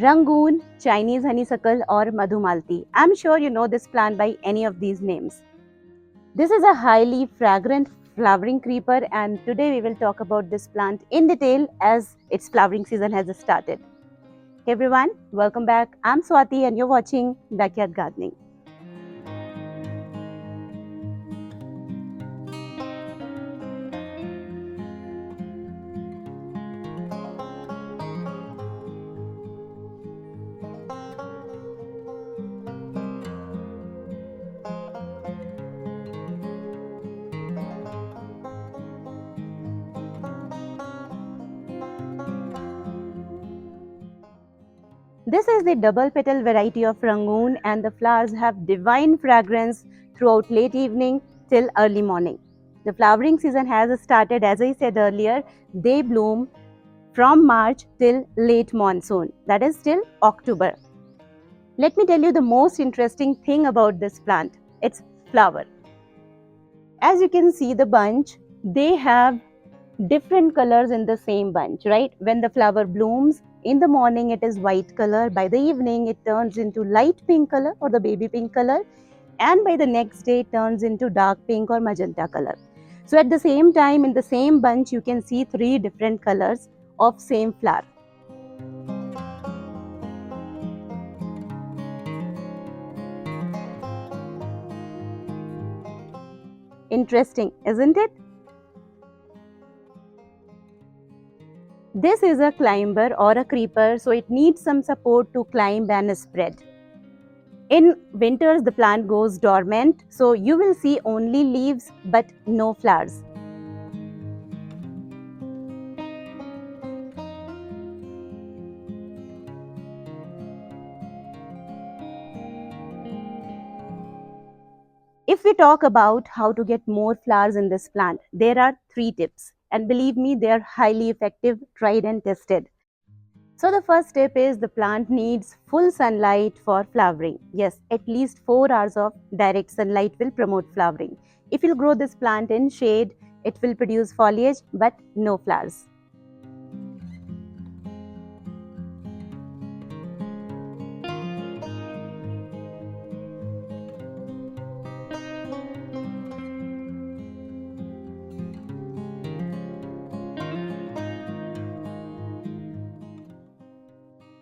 Rangoon, Chinese honeysuckle or Madhumalti. I'm sure you know this plant by any of these names. This is a highly fragrant flowering creeper, and today we will talk about this plant in detail as its flowering season has started. Hey everyone, welcome back. I'm Swati and you're watching Backyard Gardening. This is the double petal variety of Rangoon, and the flowers have divine fragrance throughout late evening till early morning. The flowering season has started, as I said earlier. They bloom from March till late monsoon, that is till October. Let me tell you the most interesting thing about this plant, its flower. As you can see the bunch, they have different colors in the same bunch, right? When the flower blooms, in the morning it is white color, by the evening it turns into light pink color or the baby pink color, and by the next day it turns into dark pink or magenta color. So at the same time, in the same bunch, you can see three different colors of same flower. Interesting, isn't it? This is a climber or a creeper, so it needs some support to climb and spread. In winters, the plant goes dormant, so you will see only leaves but no flowers. If we talk about how to get more flowers in this plant, there are 3 tips. And believe me, they are highly effective, tried and tested. So the first tip is the plant needs full sunlight for flowering. Yes, at least 4 hours of direct sunlight will promote flowering. If you grow this plant in shade, it will produce foliage but no flowers.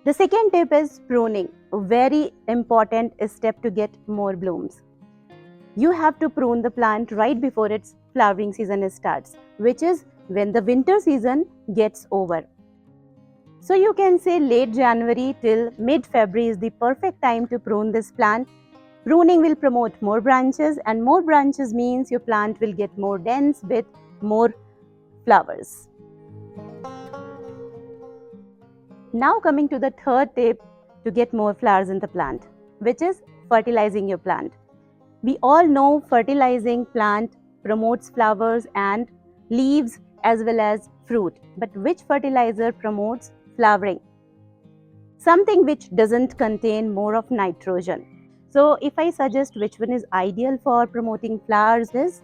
The second tip is pruning, a very important step to get more blooms. You have to prune the plant right before its flowering season starts, which is when the winter season gets over. So you can say late January till mid-February is the perfect time to prune this plant. Pruning will promote more branches, and more branches means your plant will get more dense with more flowers. Now coming to the third tip to get more flowers in the plant, which is fertilizing your plant. We all know fertilizing plant promotes flowers and leaves as well as fruit. But which fertilizer promotes flowering? Something which doesn't contain more of nitrogen. So if I suggest which one is ideal for promoting flowers is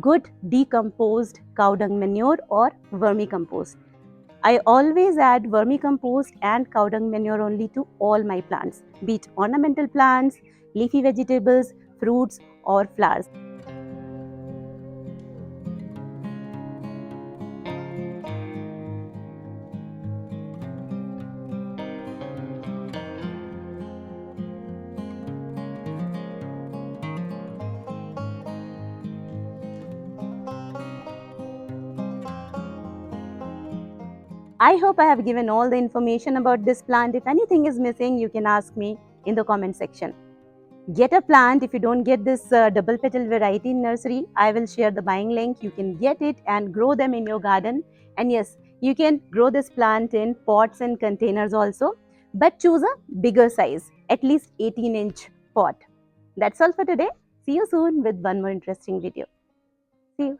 good decomposed cow dung manure or vermicompost. I always add vermicompost and cow dung manure only to all my plants, be it ornamental plants, leafy vegetables, fruits or flowers. I hope I have given all the information about this plant. If anything is missing, you can ask me in the comment section. Get a plant. If you don't get this double petal variety in nursery, I will share the buying link. You can get it and grow them in your garden. And yes, you can grow this plant in pots and containers also, but choose a bigger size, at least 18-inch pot. That's all for today. See you soon with one more interesting video. See you.